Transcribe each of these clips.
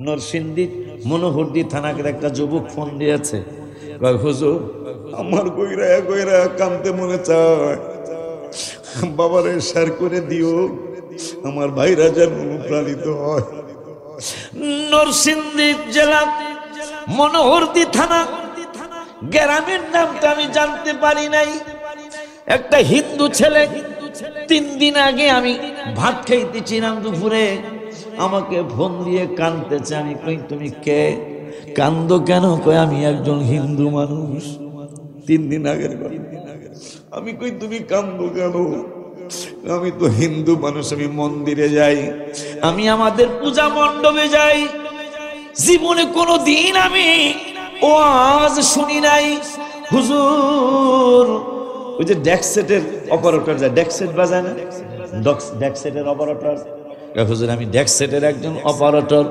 নরসিংদী মনোহরদী থানাকে একটা যুবক ফোন দিয়েছে, কয় হুজুর আমার কইরা কইরা কানতে মনে চায়, বাবারে শেয়ার করে দিও, আমার ভাইরা যেন অনুপ্রাণিত হয়। নরসিংদী জেলা মনোহরদী থানা, গ্রামের নামটা আমি জানতে পারি নাই। একটা হিন্দু ছেলে 3 দিন আগে আমি ভাত খাইতেছিলাম দুপুরে, আমাকে ফোন দিয়ে কাঁদতেছে। আমি কই তুমি কে, কান্দো কেন? কই আমি একজন হিন্দু মানুষ। 3 দিন আগের কথা। আমি কই তুমি কান্দো কেন? আমি তো হিন্দু মানুষ, আমি মন্দিরে যাই, আমি আমাদের পূজা মণ্ডপে যাই, জীবনে কোনো দিন আমি ওয়াজ শুনি নাই। হুজুর ওই যে ডেকসেটের অপারেটর যায়, ডেকসেট বাজায় না, ডেকসেটের অপারেটর। হুজুর আমি ডেকসেটের একজন অপারেটর,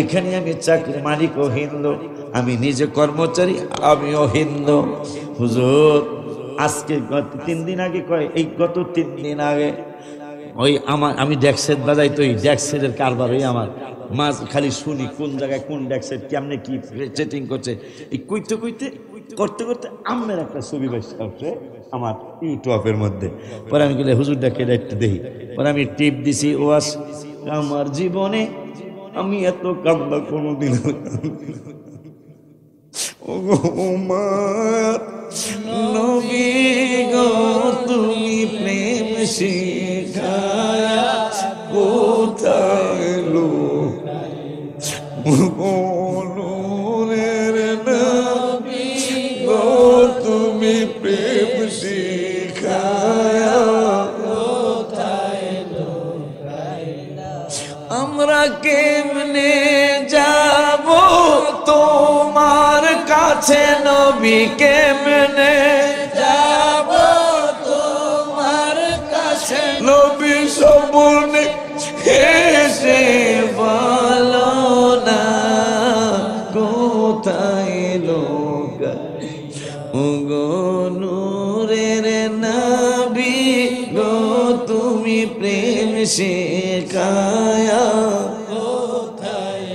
এখানে আমি চাকরি, মালিকও হিন্দু, আমি নিজে কর্মচারী, আমিও হিন্দু। হুজুর আজকে 3 দিন আগে, কয় এই গত 3 দিন আগে ওই আমি ডেকসেট বাজাই, তো এই ডেকসেটের কারবারই আমার মাঝ খালি শুনি কোন জায়গায় কোন ডেকসেট কেমনে কি সেটিং করছে। এই কইতে কইতে করতে করতে আমের একটা ছবি বেশি আসছে আমার ইউটিউবের মধ্যে। পরে আমি বলি হুজুর ডেকে একটু দেখি। পরে আমি টিপ দিছি, ওয়াস আমার জীবনে আমি এত কান্দা কোনোদিন নবী গো তুমি প্রেম শিখায়া কোথায় লোক নূরের নবী গো তুমি প্রেম শিখায়া কোথায় লোকাইলা, আমরা কেমনে যাব তোমার কাছে নবী, কেমনে যাব তোমার কাছে নবী, সবনে এসে বলো না কোথায় লোকা গো নূরের নবী গো তুমি প্রেম শিখায়া কোথায়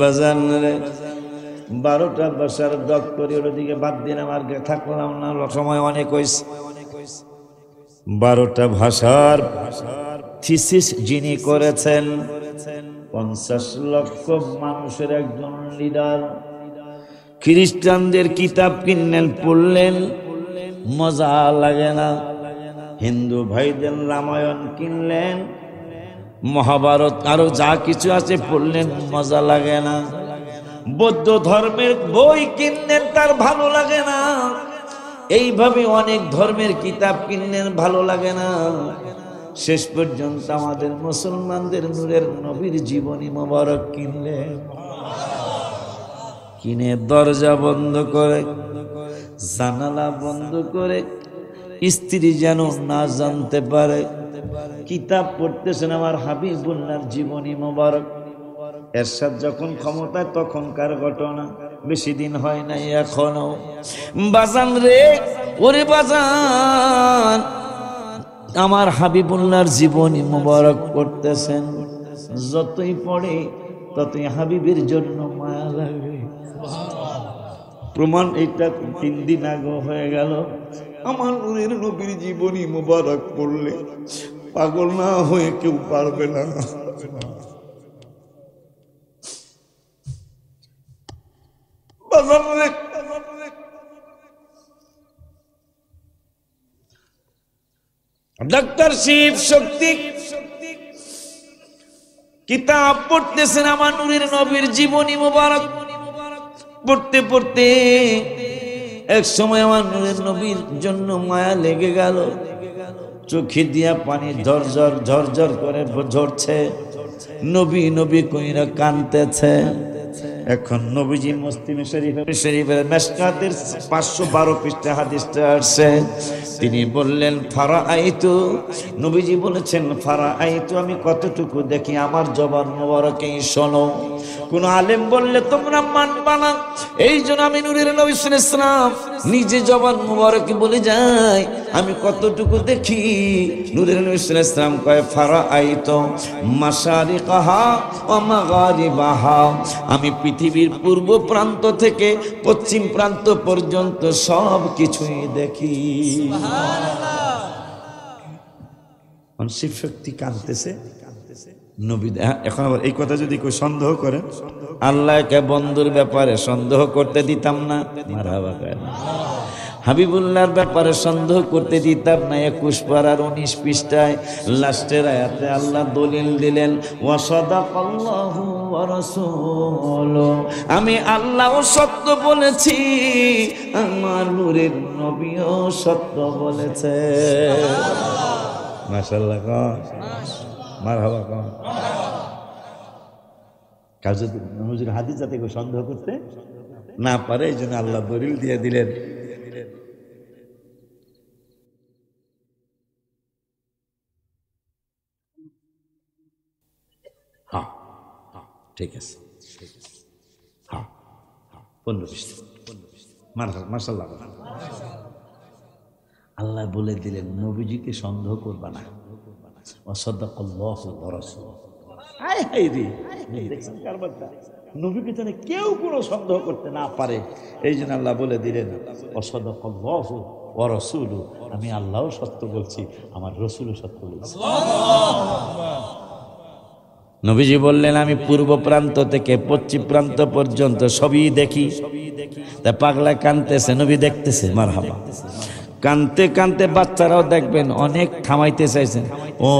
বাজান রে। 12টা বছর ডক্টরের ওদিকে বাদ দিন, আমার থাকলাম না, সময় অনেক হয়েছে। 12টা ভাষার থিসিস যিনি করেছেন, 50 লক্ষ মানুষের একজন লিডার। খ্রিস্টানদের কিতাব কিনলেন, পড়লেন, মজা লাগে না। হিন্দু ভাইদের রামায়ণ কিনলেন, মহাভারত আরো যা কিছু আছে পড়লেন, মজা লাগে না। বৌদ্ধ ধর্মের বই কিনলেন, তার ভালো লাগে না। এইভাবে অনেক ধর্মের কিতাব কিনলেন, ভালো লাগে না। শেষ পর্যন্ত আমাদের মুসলমানদের নূরের নবীর জীবনী মোবারক কিনলেন। কিনে দরজা বন্ধ করে, জানালা বন্ধ করে, স্ত্রী যেন না জানতে পারে কিতাব পড়তেছেন আমার হাবিবুল্লাহর জীবনী মোবারক। এরশাদ যখন ক্ষমতায় তখনকার ঘটনা, বেশি দিন হয় নাই এখনো। বাজান রে, ওরে বাজান, আমার হাবিবুল্লাহর জীবনী মোবারক পড়তেছেন, যতই পড়ে ততই হাবিবের জন্য মায়া লাগে। প্রমাণ এটা 3 দিন আগে হয়ে গেল। আমার নূরের নবীর জীবনী মোবারক পড়লে পাগল না হয়ে কেউ পারবে না। ডাক্তার শিব শক্তি কিতাব পড়তেছেন আমার নূরের নবীর জীবনী মোবারক। পড়তে পড়তে এক সময় আমার নূরের নবীর জন্য মায়া লেগে গেল, চোখে দিয়া পানি ঝরঝর ঝরঝর করে ঝরছে, নবী নবী কইরা কাঁদতেছে। এখন নবীজি মুসলিম শরীফের মেশকাতের 512 পৃষ্ঠা হাদিসটা আসছে। তিনি বললেন ফারাআইতু, নবীজি বলেছেন ফারাআইতু, আমি কতটুকু দেখি, আমার জবান মোবারকেই শোনো। কোন আলেম বললে তোমরা মানবা না। এই জন্য আমি নূরের নবী সাল্লাল্লাহু আলাইহি ওয়াসাল্লাম নিজে জবান মুবারক বলে যাই, আমি কতটুকু দেখি। নূরের নবী সাল্লাল্লাহু আলাইহি ওয়াসাল্লাম কয় ফারাআইতু মাশারিকাহা ওয়া মাগারিবাহা, আমি পৃথিবীর পূর্ব প্রান্ত থেকে পশ্চিম প্রান্ত পর্যন্ত সব কিছুই দেখি। সুবহানাল্লাহ। শিব শক্তি কাঁদতেছে নবী। এখন আবার এই কথা যদি কেউ সন্দেহ করে, আল্লাহকে বন্ধুর ব্যাপারে সন্দেহ করতে দিতাম না। মারহাবা কয় না। হাবিবুল্লাহর ব্যাপারে সন্দেহ করতে দিতাম না। 21 পারার 19 পৃষ্ঠায় লাস্টের আয়াতে আল্লাহ দলিল দিলেন, ওয়া সাদাকাল্লাহু ওয়া রাসূলুহু, আমি আল্লাহও সত্য বলেছি, আমার নূরের নবীও সত্য বলেছে। মাশাআল্লাহ কোন মারহাবা কোন। কাজ যদি হুজুর হাদিস যাতে কেউ সন্দেহ করতে না পারে, এই জন্য আল্লাহ দলিল দিয়ে দিলেন। হ্যাঁ ঠিক আছে, হ্যাঁ 15-20 মাশাআল্লাহ। আল্লাহ বলে দিলেন নবীজিকে সন্দেহ করবা না। ওয়াসাদাকাল্লাহু ওয়া রাসূলুহু। হায় হায় রে, দেখছেন কারবারটা, নবীকে যেন কেউ কোনো সন্দেহ করতে না পারে, এই জন্য আল্লাহ বলে দিলেন ওয়াসাদাকাল্লাহু ওয়া রাসূলুহু, আমি আল্লাহও সত্য বলছি, আমার রাসূলও সত্য বলছে। নবীজি বললেন আমি পূর্ব প্রান্ত থেকে পশ্চিম প্রান্ত পর্যন্ত সবই দেখি। তা পাগলা কানতেছে, নবী দেখতেছে। মারহাবা। কানতে কানতে বাচ্চারাও দেখবেন অনেক থামাইতে চাইছেন, ও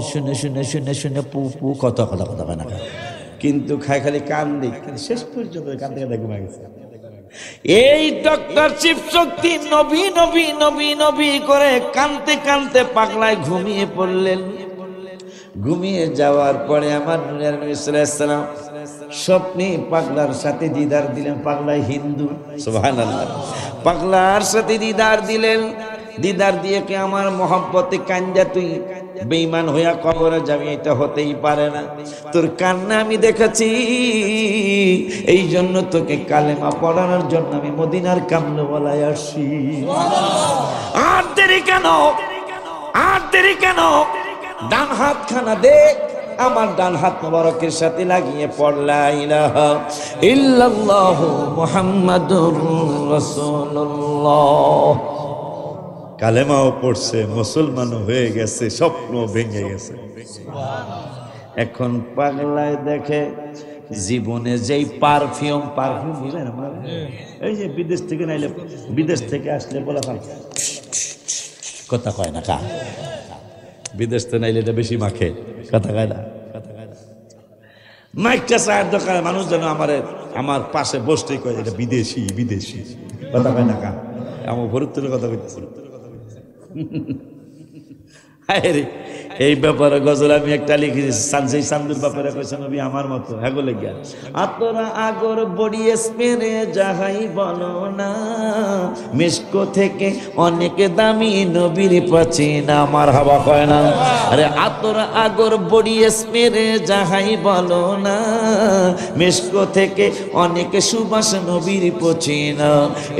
শুনে শুনে শুনে শুনে পু পু কত কথা কথা হয় না, কিন্তু খালি কান দিক, শেষ পর্যন্ত কান থেকে ঘুমায় গেছে। এই ডক্টর শিব শক্তি নবী নবী নবী নবী করে কানতে কানতে পাগলায় ঘুমিয়ে পড়লেন। ঘুমিয়ে যাওয়ার পরে আমার নূরের নবী সাল্লাল্লাহু আলাইহি ওয়াসাল্লাম স্বপ্নে পাগলার সাথে দিদার দিলেন। পাগলা হিন্দু, সুবহানাল্লাহ। পাগলার সাথে দিদার দিলেন। দিদার দিয়ে কে আমার মহব্বতে কান্দা তুই বেঈমান হইয়া কবরে যাবি, এটা হতেই পারে না। তোর কান্না আমি দেখেছি, এই জন্য তোকে কালেমা পড়ানোর জন্য আমি মদিনার কামলিওয়ালায় আসি। আর দেরি কেন, আর দেরি কেন? ডান হাত খানা দে, আমার ডান হাত মোবারকের সাথে লাগিয়ে পড় লা ইলাহা ইল্লাল্লাহু মুহাম্মাদুর রাসূলুল্লাহ। কালেমাও পড়ছে, মুসলমানও হয়ে গেছে, স্বপ্ন ভেঙে গেছে। এখন পাগলায় দেখে জীবনে যেই পারফিউম বুঝলেন, এই যে বিদেশ থেকে নাইলে, বিদেশ থেকে আসলে বলা কথা কয় না, কা বিদেশ থেকে নাইলে এটা বেশি মাখে, কথা কয় না। মাইকটা চায়ের দোকানে মানুষ যেন আমার পাশে বসতেই কয় এটা বিদেশি বিদেশি, কথা কয় না, কা আমার ভরতের কথা কইতেছি। এই ব্যাপারে গজল আমি একটা লিখেছি, সেই চান্দুর ব্যাপারে কইছে নবী আমার মতো হ্যাঁ লেগিয়া, আতরা আগর বড়ি স্পেরে যাহাই বলো না, মিস্কো থেকে অনেক দামি নবীর পাচিনা। আমার হাওয়া কয় না, আরে আতরা আগর বড়ি স্পেরে যাহাই বলো না, মিস্কো থেকে অনেক সুবাস নবীর পচিনা।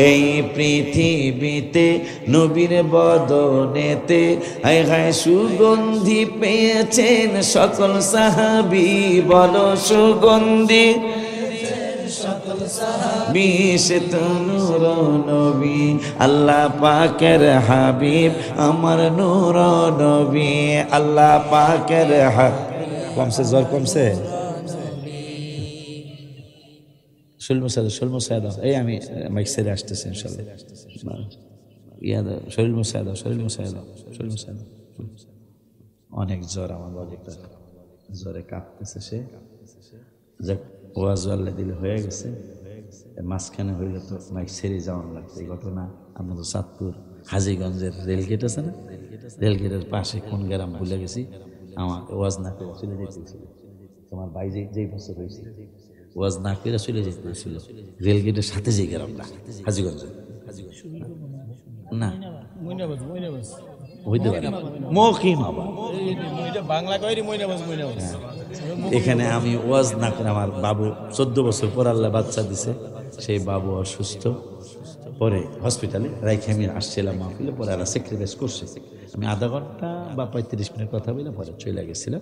এই পৃথিবীতে নবীর বদনেতে হায় হায় সুগন্ধি পেয়েছেন সকল সাহাবী, বলো সুগন্ধি বিশে নূর নবী, আল্লাহ পাকের হাবিব আমার নূর নবী, আল্লাহ পাকের কমছে, জ্বর কমছে, শরীর মুসাইদা। এই আমি মাইক ছেড়ে আসতেছি ইনশাআল্লাহ। শরীর মুসাইদা, শরীর মুসাইদা, শরীর মুসাইদা। অনেক জ্বর আমার বাড়িতে, জ্বরে কাঁপতেছে সে। যাক ওয়াজ আল্লাহ দিলে হয়ে গেছে, মাঝখানে হইলে তো মাইক ছেড়ে যাওয়ার লাগছে। এই ঘটনা আমাদের চাঁদপুর হাজীগঞ্জের রেলগেট আছে না, রেলগেটের পাশে কোন গ্রাম ভুলে গেছি, আমার ওয়াজ না করে চলে যেতেছিল। তোমার ভাই যেই বছর হয়েছে ওয়াজ না করে চলে যেতেছিল রেলগেটের সাথে, যে গ্রামটা হাজীগঞ্জ না হইতে পারে, মৌখিম বাংলা কই মইনাবাজ, এখানে আমি ওয়াজ না করে আমার বাবু 14 বছর পর আল্লাহ বাচ্চা দিছে, সেই বাবু অসুস্থ, পরে হসপিটালে রাইখে আমি আসছিলাম মাহফিলে, পরে আর স্যাক্রিফাইস করছে। আমি আধা ঘন্টা বা 35 মিনিট কথা বলে পরে চলে গেছিলাম।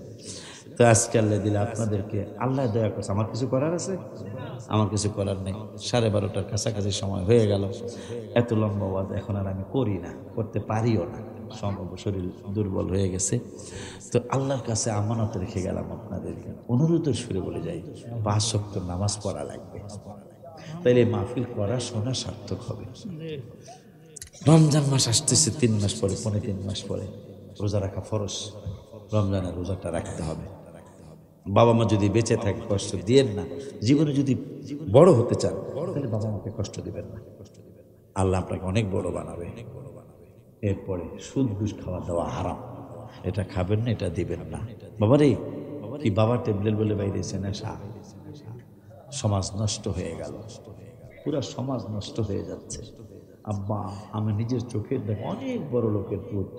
তো আজকে আল্লাহ দিলে আপনাদেরকে আল্লাহ দয়া করছে। আমার কিছু করার আছে? আমার কিছু করার নেই। 12:30টার কাছাকাছি সময় হয়ে গেল। এত লম্বা ওয়াজ এখন আর আমি করি না, করতে পারিও না, সম্ভব শরীর দুর্বল হয়ে গেছে। তো আল্লাহর কাছে আমানত রেখে গেলাম আপনাদেরকে, অনুরোধের সুরে বলে যাই 5 ওয়াক্ত নামাজ পড়া লাগবে, তাইলে মাহফিল করা শোনা সার্থক হবে। রমজান মাস আসতেছে 3 মাস পরে, 3 মাস পরে রোজা রাখা ফরজ। রমজানের রোজাটা রাখতে হবে। বাবা মা যদি বেঁচে থাকে কষ্ট দিয়েন না। জীবনে যদি বড় হতে চান তাহলে বাবা মাকে কষ্ট দিবেন না, আল্লাহ আপনাকে অনেক বড় বানাবে। এরপরে সুদ ঘুষ খাওয়া দাওয়া হারাম, এটা খাবেন না, এটা দিবেন না। বাবা রে কি বাবা ট্যাবলেট বলে বাইরেছে নেশা, সমাজ নষ্ট হয়ে গেল, পুরা সমাজ নষ্ট হয়ে যাচ্ছে। আব্বা আমি নিজের চোখের দেখ অনেক বড় লোকের পুত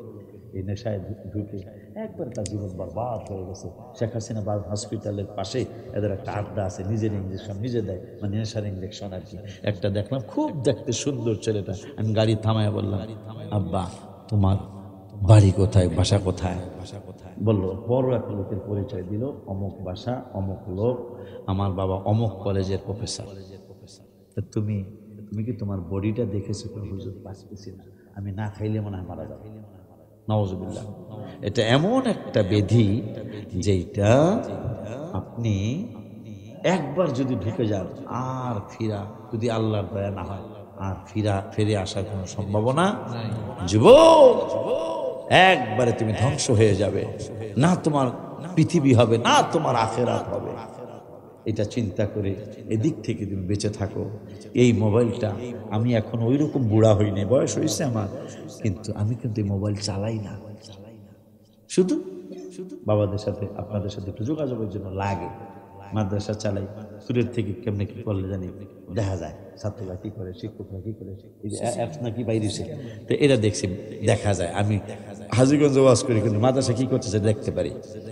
এই নেশায় ঢুকে একবার তার জীবন বরবাদ হয়ে গেছে। শেখ হাসিনা হসপিটালের পাশে এদের একটা আড্ডা আছে, নিজের ইঞ্জেকশন নিজে দেয়, মানে নেশার ইঞ্জেকশন আর কি। একটা দেখলাম খুব দেখতে সুন্দর ছেলেটা, আমি গাড়ি থামায় বললাম আব্বা তোমার বাড়ি কোথায়, বাসা কোথায়? বললো বড় একটা লোকের পরিচয় দিল, অমুক বাসা, অমুক লোক, আমার বাবা অমুক কলেজের প্রফেসর। তুমি কি তোমার বডিটা দেখেছো? হুজুর বাঁচতেছি না, আমি না খাইলে মনে হয় মারা যাবে। নাউজুবিল্লাহ। এটা এমন একটা ব্যাধি যেটা আপনি একবার যদি ঢুকে যান আর ফিরা, যদি আল্লাহর দয়া না হয় আর ফিরে আসার কোনো সম্ভাবনা যুবক, একবারে তুমি ধ্বংস হয়ে যাবে। না তোমার পৃথিবী হবে, না তোমার আখিরাত হবে। এটা চিন্তা করে এদিক থেকে তুমি বেঁচে থাকো। এই মোবাইলটা, আমি এখন ওই রকম বুড়া হইনি, বয়স হয়েছে আমার, কিন্তু আমি কিন্তু এই মোবাইল চালাই না, শুধু বাবাদের সাথে আপনাদের সাথে একটু যোগাযোগের জন্য লাগে। মাদ্রাসা চালাই, দূরের থেকে কেমনে কি করলে জানি দেখা যায়, ছাত্ররা কি করে, শিক্ষকরা কি করে, অ্যাপস নাকি বাইরেছে, তো এরা দেখছি দেখা যায়। আমি হাজীগঞ্জ ওয়াজ করি কিন্তু মাদ্রাসা কি করতেছে দেখতে পারি,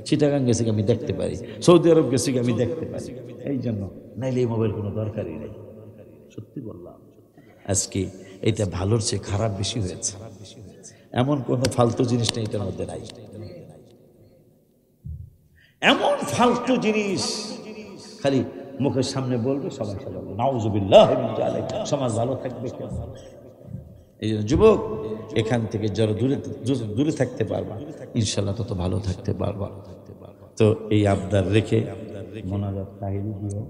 চিটাগাং গেছি আমি দেখতে পারি, সৌদি আরব গেছি আমি দেখতে পারি। এই জন্য নাইলে এই মোবাইল কোনো দরকারই নেই। সত্যি বললাম, আজকে এটা ভালোর চেয়ে খারাপ বেশি হয়েছে। এমন কোনো ফালতু জিনিস নেই এটার মধ্যে নাই, এমন ফালতু জিনিস খালি মুখের সামনে বলবে, সবাই বলবে নাউজুবিল্লাহ, সমাজ ভালো থাকবে কেন? এই জন্য যুবক, এখান থেকে যারা দূরে থাকতে পারবা ইনশাল্লাহ তত ভালো থাকতে পারবা। তো এই আবদার রেখে মোনাজাত তাহিরি দিও।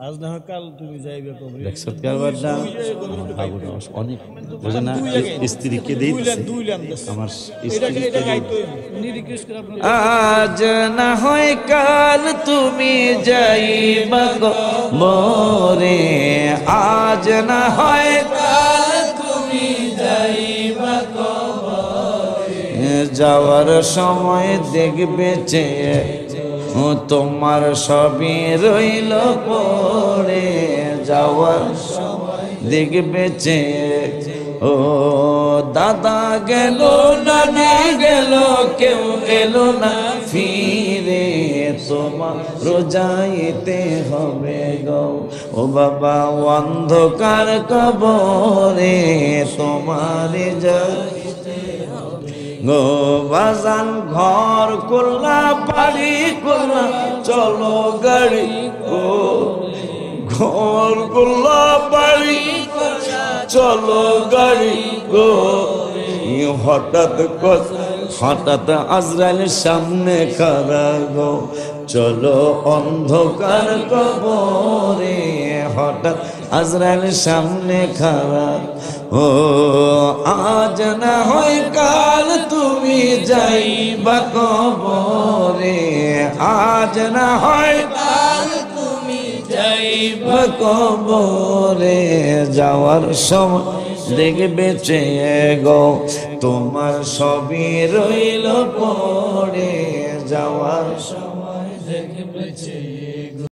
আজ না কাল তুমি যাইবে কবরে, অনেক বোঝে না, স্ত্রীকে দিই আমার আজ না হয় কাল তুমি যাইবা কবরে, আজ না হয় কাল তুমি যাইবা কবরে, যাওয়ার সময় দেখবে চেয়ে তোমার সবই রইল পড়ে, যাওয়ার সময় দেখবে চেয়ে ও দাদা গেল, নানা গেল, কেউ এলো না ফিরে, তোমার রোজাইতে হবে গো ও বাবা অন্ধকার কবরে, তোমার যাইতে গো বাজান। ঘর করলা, বাড়ি করলা, চলো গাড়ি গো, ঘর করলা, বাড়ি চলো গাড়ি গো, হঠাৎ আজরাইলের সামনে খাড়া গো, চলো অন্ধকার কবরে, হঠাৎ আজরাইলের সামনে খাড়া। ও আজ না হয় কাল তুমি যাইবা কবরে, আজ না হয় কাল তুমি যাইবা কবরে, যাওয়ার সময় দেখবে চেয়ে গো তোমার সবই রইল পড়ে, যাওয়ার সময় দেখবে চেয়ে